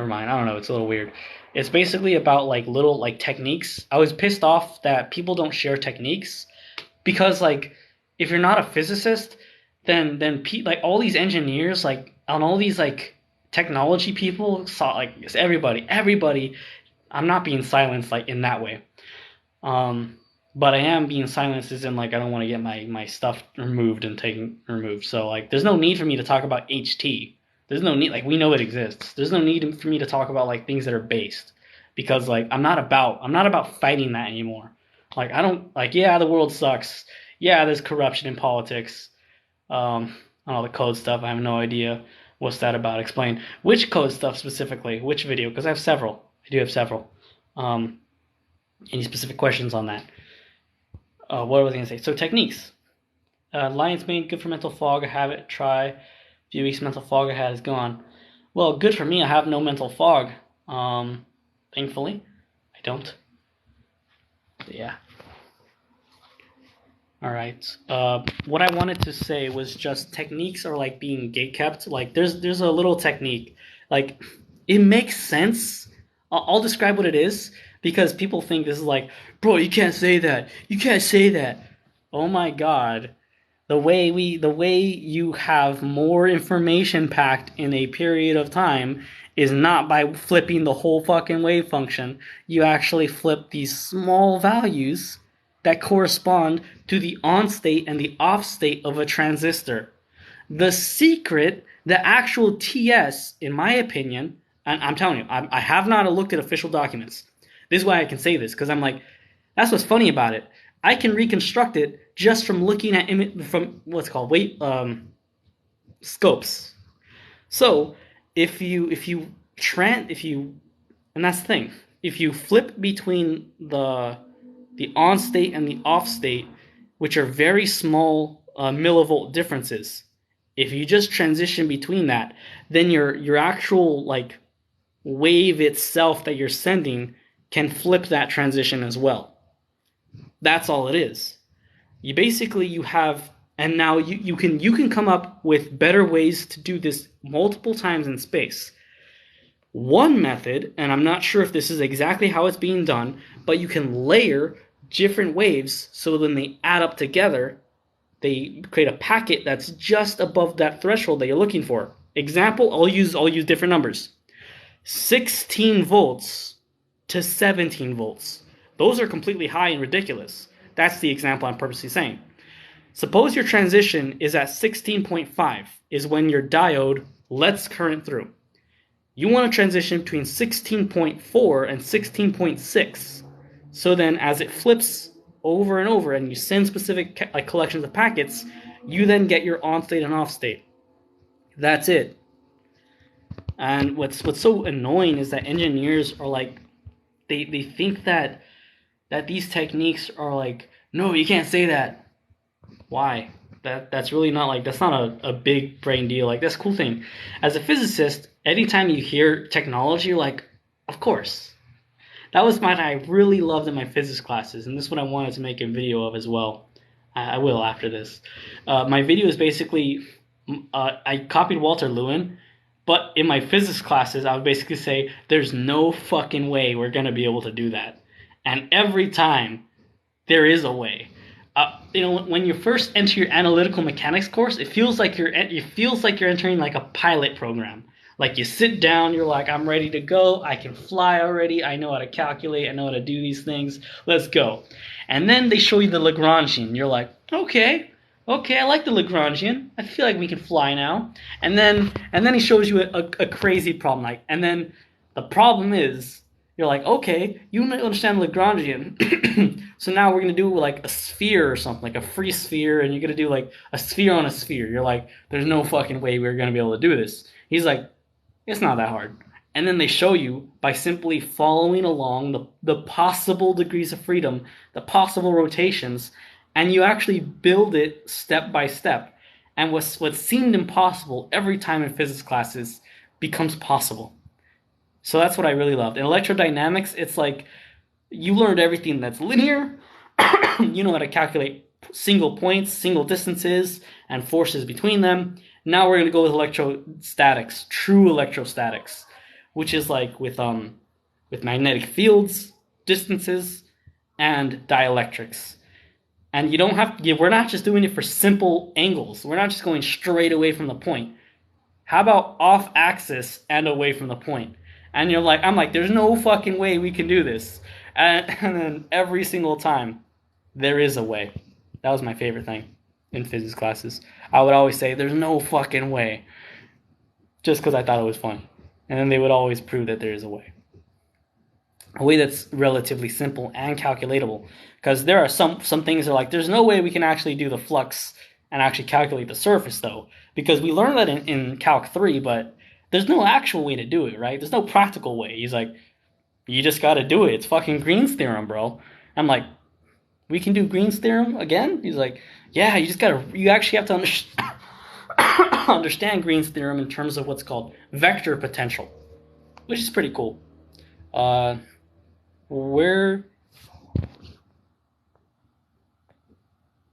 mind. I don't know. It's a little weird. It's basically about like little like techniques. I was pissed off that people don't share techniques because like if you're not a physicist, then like all these engineers like on all these like technology people saw like everybody. I'm not being silenced like in that way. But I am being silenced as in like I don't want to get my stuff removed and removed. So like there's no need for me to talk about HT. There's no need, like, we know it exists. There's no need for me to talk about like things that are based, because like I'm not about fighting that anymore. Like I don't like, yeah, the world sucks. Yeah, there's corruption in politics. And all the code stuff. I have no idea what's that about. Explain which code stuff specifically, which video, because I have several. I do have several. Any specific questions on that? What was I gonna say? So techniques. Lion's mane, good for mental fog. I have it. Try. A few weeks mental fog I had is gone. Well, good for me. I have no mental fog. Thankfully, I don't. But yeah. All right. What I wanted to say was just techniques are like being gatekept. Like there's a little technique. Like it makes sense. I'll describe what it is because people think this is like, bro, you can't say that. You can't say that. Oh my God. The way you have more information packed in a period of time is not by flipping the whole fucking wave function. You actually flip these small values that correspond to the on state and the off state of a transistor. The secret, the actual TS, in my opinion, and I'm telling you, I have not looked at official documents. This is why I can say this, because I'm like, that's what's funny about it. I can reconstruct it just from looking at from what's called scopes. So if you and that's the thing, if you flip between the on state and the off state, which are very small millivolt differences, if you just transition between that, then your actual like wave itself that you're sending can flip that transition as well. That's all it is. You have, and now you can come up with better ways to do this multiple times in space. One method, and I'm not sure if this is exactly how it's being done, but you can layer different waves so when they add up together, they create a packet that's just above that threshold that you're looking for. Example, I'll use different numbers. 16 volts to 17 volts. Those are completely high and ridiculous. That's the example I'm purposely saying. Suppose your transition is at 16.5, is when your diode lets current through. You want to transition between 16.4 and 16.6. So then as it flips over and over and you send specific like collections of packets, you then get your on state and off state. That's it. And what's so annoying is that engineers are like, they think that these techniques are like, no, you can't say that. Why? That's really not like, that's not a big brain deal. Like, that's a cool thing. As a physicist, anytime you hear technology, you're like, of course. That was what I really loved in my physics classes, and this is what I wanted to make a video of as well. I will after this. My video is basically, I copied Walter Lewin, but in my physics classes, I would basically say, there's no fucking way we're going to be able to do that. And every time, there is a way. When you first enter your analytical mechanics course, it feels like you're entering like a pilot program. Like you sit down, you're like, I'm ready to go. I can fly already. I know how to calculate. I know how to do these things. Let's go. And then they show you the Lagrangian. You're like, okay, I like the Lagrangian. I feel like we can fly now. And then he shows you a crazy problem. And then the problem is, you're like, okay, you understand Lagrangian. So now we're going to do like a sphere or something, like a free sphere, and you're going to do like a sphere on a sphere. You're like, there's no fucking way we're going to be able to do this. He's like, it's not that hard. And then they show you by simply following along the possible degrees of freedom, the possible rotations, and you actually build it step by step. And what seemed impossible every time in physics classes becomes possible. So that's what I really loved. In electrodynamics, it's like you learned everything that's linear. You know how to calculate single points, single distances, and forces between them. Now we're going to go with electrostatics, true electrostatics, which is like with magnetic fields, distances, and dielectrics. And you don't have to, we're not just doing it for simple angles. We're not just going straight away from the point. How about off axis and away from the point? And I'm like, there's no fucking way we can do this. And then every single time, there is a way. That was my favorite thing in physics classes. I would always say, there's no fucking way. just because I thought it was fun. And then they would always prove that there is a way that's relatively simple and calculatable. Because there are some things that are like, there's no way we can actually do the flux and actually calculate the surface, though. Because we learned that in Calc 3, but there's no actual way to do it, right? There's no practical way. He's like, you just got to do it. It's fucking Green's theorem, bro. I'm like, we can do Green's theorem again? He's like, yeah, you actually have to understand Green's theorem in terms of what's called vector potential, which is pretty cool.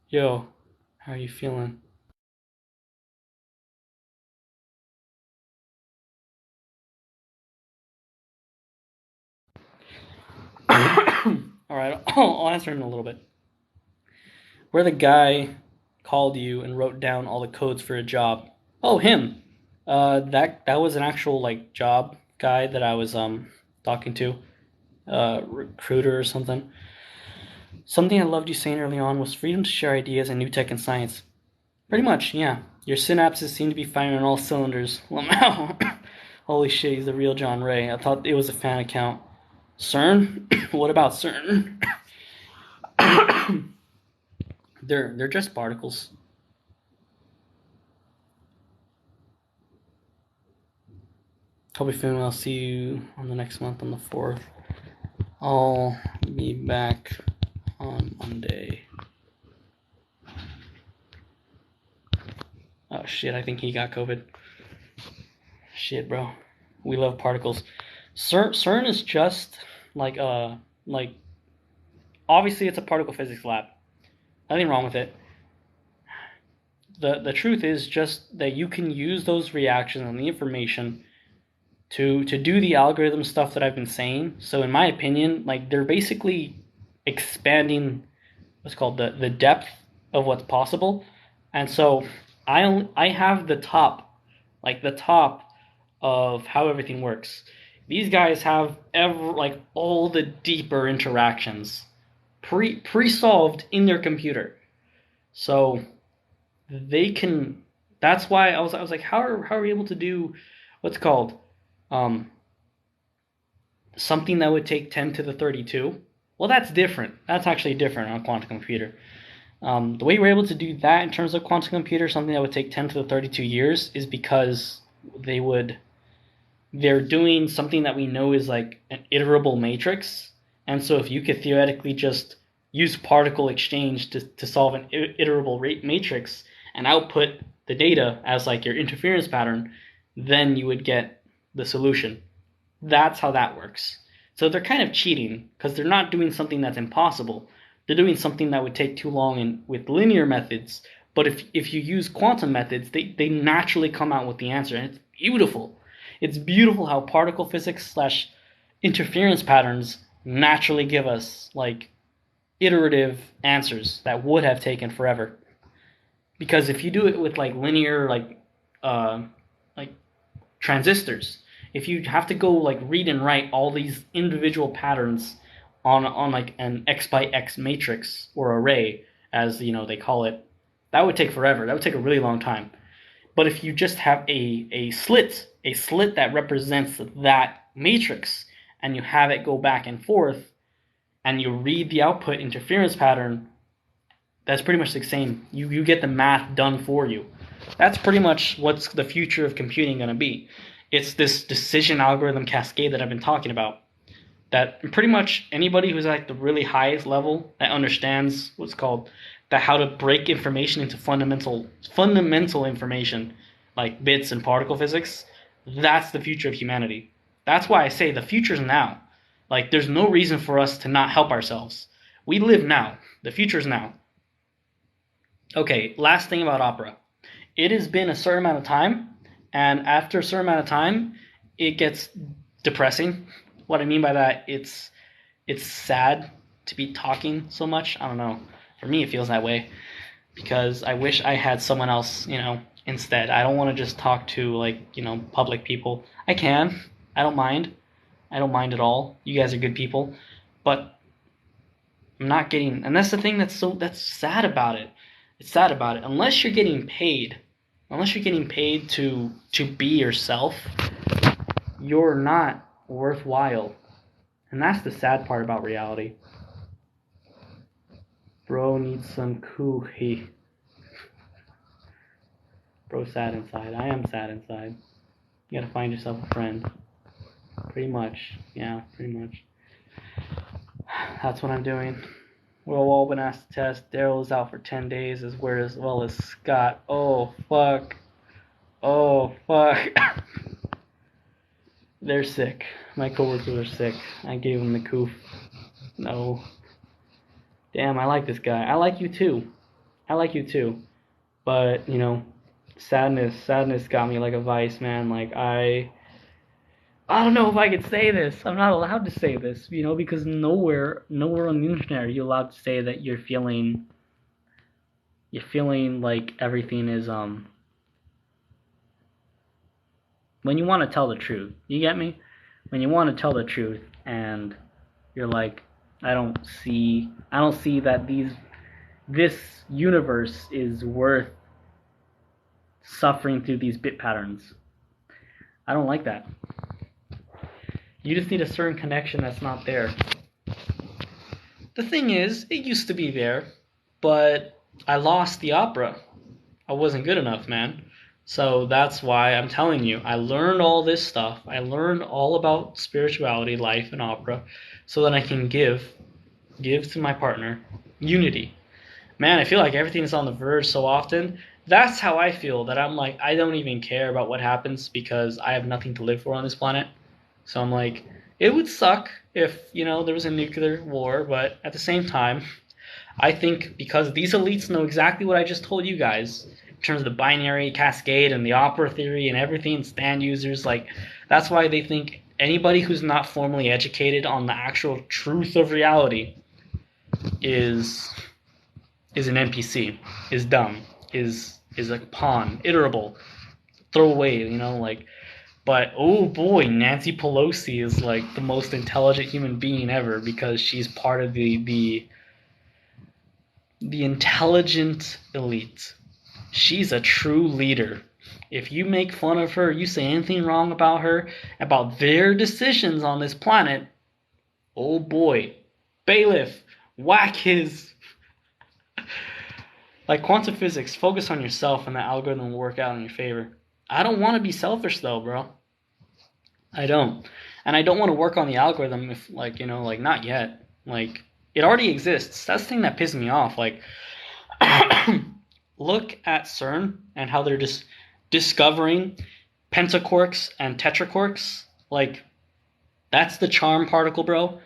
Yo, how are you feeling? All right, I'll answer in a little bit. Where the guy called you and wrote down all the codes for a job. Oh, him. That was an actual like job guy that I was talking to, recruiter or something. Something I loved you saying early on was freedom to share ideas and new tech and science. Pretty much, yeah. Your synapses seem to be firing on all cylinders. Holy shit, he's the real John Ray. I thought it was a fan account. CERN? What about CERN? They're just particles. Hope you're feeling well. I'll see you on the next month on the 4th. I'll be back on Monday. Oh shit, I think he got COVID. Shit, bro. We love particles. CERN is just like obviously it's a particle physics lab. Nothing wrong with it. The truth is just that you can use those reactions and the information to do the algorithm stuff that I've been saying. So in my opinion, like they're basically expanding what's called the depth of what's possible. And so I have the top of how everything works. These guys have all the deeper interactions pre-solved in their computer. So they can. That's why I was like, how are we able to do what's called something that would take 10 to the 32? Well, that's different. That's actually different on a quantum computer. The way we're able to do that in terms of quantum computer, something that would take 10 to the 32 years, is because they're doing something that we know is like an iterable matrix. And so if you could theoretically just use particle exchange to solve an iterable matrix and output the data as like your interference pattern, then you would get the solution. That's how that works. So they're kind of cheating because they're not doing something that's impossible. They're doing something that would take too long with linear methods. But if you use quantum methods, they naturally come out with the answer. And it's beautiful. It's beautiful how particle physics / interference patterns naturally give us like iterative answers that would have taken forever. Because if you do it with like linear like transistors, if you have to go like read and write all these individual patterns on like an X by X matrix or array, as you know they call it, that would take forever. That would take a really long time. But if you just have a slit that represents that matrix, and you have it go back and forth, and you read the output interference pattern, that's pretty much the same. You get the math done for you. That's pretty much what's the future of computing going to be. It's this decision algorithm cascade that I've been talking about. That pretty much anybody who's at the really highest level that understands what's called how to break information into fundamental information, like bits and particle physics, that's the future of humanity. That's why I say the future's now. Like, there's no reason for us to not help ourselves. We live now. The future's now. Okay, last thing about opera. It has been a certain amount of time, and after a certain amount of time, it gets depressing. What I mean by that, it's sad to be talking so much. I don't know. For me, it feels that way because I wish I had someone else, instead. I don't want to just talk to public people. I can. I don't mind. I don't mind at all. You guys are good people, but I'm not getting. And that's the thing that's sad about it. It's sad about it. Unless you're getting paid unless you're getting paid to be yourself, you're not worthwhile. And that's the sad part about reality. Bro needs some cookie. Bro sad inside. I am sad inside. You gotta find yourself a friend. Pretty much. Yeah, pretty much. That's what I'm doing. Will Walbin asked to test. Daryl is out for 10 days as well as Scott. Oh, fuck. Oh, fuck. They're sick. My coworkers are sick. I gave them the coof. No. Damn, I like this guy. I like you too. I like you too. But, you know, sadness got me like a vice, man. Like, I don't know if I could say this. I'm not allowed to say this, you know, because nowhere on the internet are you allowed to say that you're feeling like everything is, when you want to tell the truth. You get me? When you want to tell the truth and you're like, I don't see that this universe is worth suffering through these bit patterns. I don't like that. You just need a certain connection that's not there. The thing is, it used to be there, but I lost the opera. I wasn't good enough, man. So that's why I'm telling you, I learned all this stuff. I learned all about spirituality, life, and opera, so that I can give to my partner unity. Man, I feel like everything's on the verge so often. That's how I feel, that I'm like, I don't even care about what happens because I have nothing to live for on this planet. So I'm like, it would suck if, you know, there was a nuclear war, but at the same time, I think because these elites know exactly what I just told you guys, in terms of the binary cascade and the opera theory and everything, stand users, like, that's why they think anybody who's not formally educated on the actual truth of reality is an NPC, is dumb, is a pawn, iterable, throw away, you know, like. But oh boy, Nancy Pelosi is like the most intelligent human being ever because she's part of the intelligent elite. She's a true leader. If you make fun of her, you say anything wrong about her, about their decisions on this planet, oh boy, bailiff, whack his. Like quantum physics, focus on yourself and the algorithm will work out in your favor. I don't want to be selfish though, bro. I don't. And I don't want to work on the algorithm if, like, you know, like, not yet. Like, it already exists. That's the thing that pisses me off. Like, look at CERN and how they're just discovering pentaquarks and tetraquarks. Like, that's the charm particle, bro.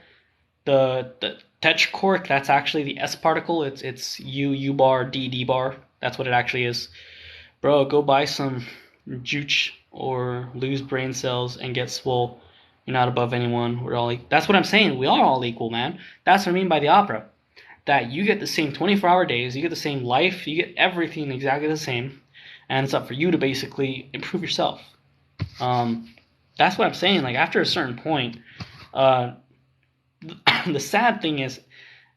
The tetraquark, that's actually the S particle. It's U bar, D bar. That's what it actually is. Bro, go buy some juice or lose brain cells and get swole. You're not above anyone. We're all. That's what I'm saying. We are all equal, man. That's what I mean by the opera. That you get the same 24-hour days, you get the same life, you get everything exactly the same, and it's up for you to basically improve yourself. That's what I'm saying. Like after a certain point, the sad thing is,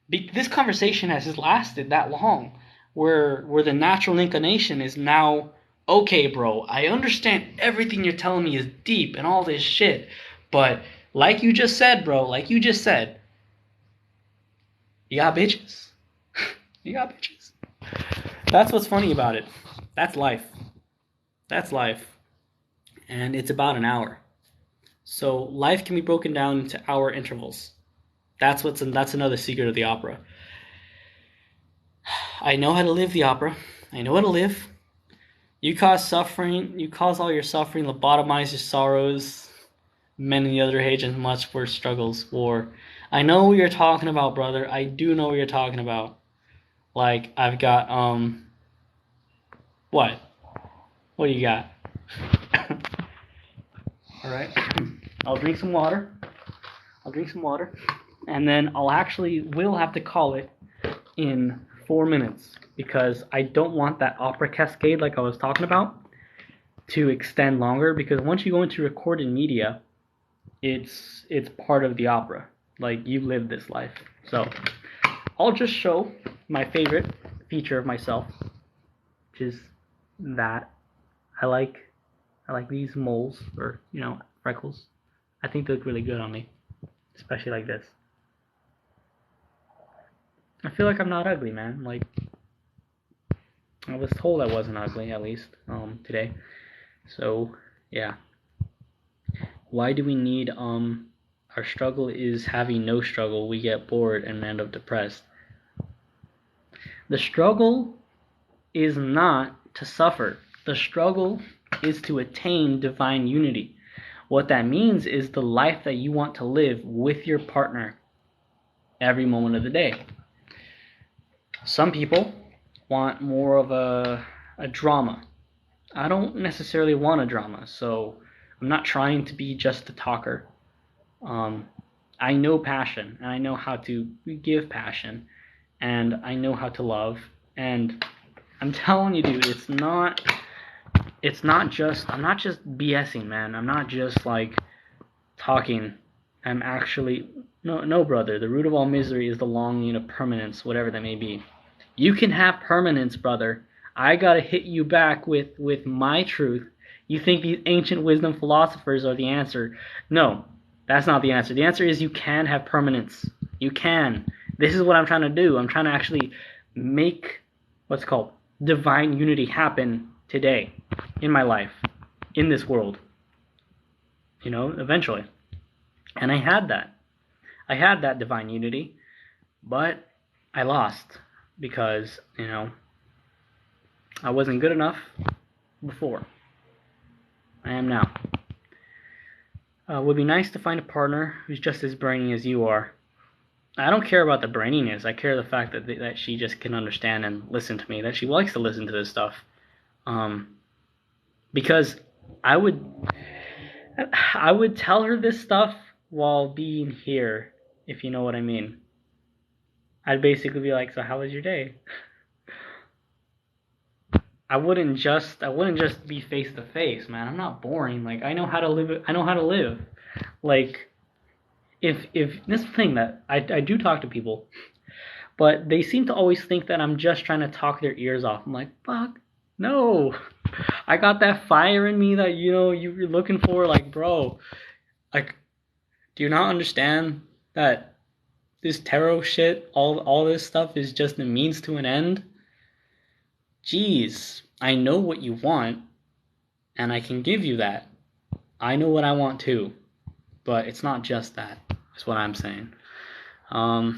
this conversation has just lasted that long, where the natural inclination is now, okay, bro, I understand everything you're telling me is deep and all this shit, but like you just said, bro, like you just said, you got bitches. You got bitches. That's what's funny about it. That's life. That's life. And it's about an hour. So life can be broken down into hour intervals. That's another secret of the opera. I know how to live the opera. I know how to live. You cause suffering, you cause all your suffering, lobotomize your sorrows, many the other agents, much worse struggles, war. I know what you're talking about, brother. I do know what you're talking about. Like, I've got, what? What do you got? Alright. I'll drink some water. And then we'll have to call it in 4 minutes. Because I don't want that opera cascade like I was talking about to extend longer, because once you go into recorded media, it's part of the opera. Like, you live this life. So I'll just show my favorite feature of myself, which is that I like these moles, or freckles. I think they look really good on me, especially like this. I feel like I'm not ugly, man. Like, I was told I wasn't ugly, at least today. So yeah. Why do we need our struggle is having no struggle. We get bored and end up depressed. The struggle is not to suffer. The struggle is to attain divine unity. What that means is the life that you want to live with your partner every moment of the day. Some people want more of a drama. I don't necessarily want a drama, so I'm not trying to be just a talker. I know passion, and I know how to give passion, and I know how to love, and I'm telling you, dude, I'm not just BSing, man. I'm not just like talking. I'm actually, no, brother. The root of all misery is the longing of permanence, whatever that may be. You can have permanence, brother. I gotta hit you back with my truth. You think these ancient wisdom philosophers are the answer? No, that's not the answer. The answer is you can have permanence. You can. This is what I'm trying to do. I'm trying to actually make what's called divine unity happen today in my life, in this world. Eventually. And I had that. I had that divine unity, but I lost because, I wasn't good enough before. I am now. Would be nice to find a partner who's just as brainy as you are. I don't care about the braininess. I care the fact that she just can understand and listen to me, that she likes to listen to this stuff. Because I would tell her this stuff while being here, if you know what I mean. I'd basically be like, so how was your day? I wouldn't just be face to face, man. I'm not boring. Like, I know how to live. Like, if this thing that I do talk to people, but they seem to always think that I'm just trying to talk their ears off. I'm like, fuck, no. I got that fire in me that you're looking for. Like, bro, like, do you not understand that this tarot shit, all this stuff is just a means to an end? Jeez, I know what you want, and I can give you that. I know what I want too, but it's not just that. That's what I'm saying. I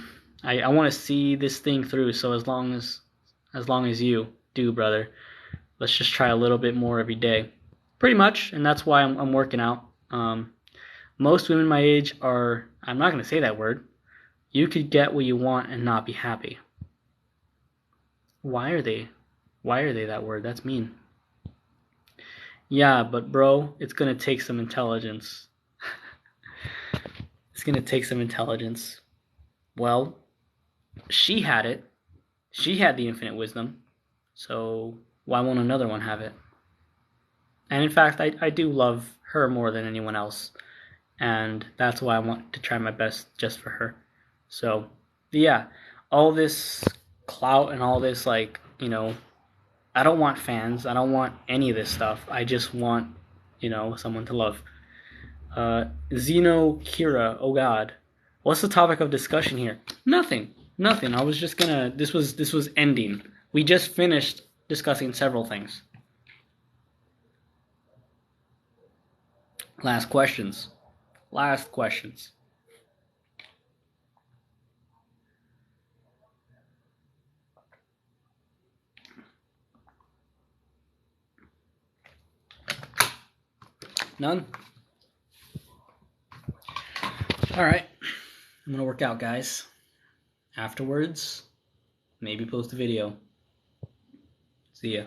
want to see this thing through. So as long as you do, brother, let's just try a little bit more every day. Pretty much, and that's why I'm working out. Most women my age are, I'm not going to say that word. You could get what you want and not be happy. Why are they that word? That's mean. Yeah, but bro, it's going to take some intelligence. It's going to take some intelligence. Well, she had it. She had the infinite wisdom. So why won't another one have it? And in fact, I do love her more than anyone else. And that's why I want to try my best just for her. So, yeah, all this clout and all this, like, I don't want fans. I don't want any of this stuff. I just want, someone to love. Zeno Kira, oh God. What's the topic of discussion here? Nothing. I was just gonna, this was ending. We just finished discussing several things. Last questions. None? Alright. I'm gonna work out, guys. Afterwards, maybe post a video. See ya.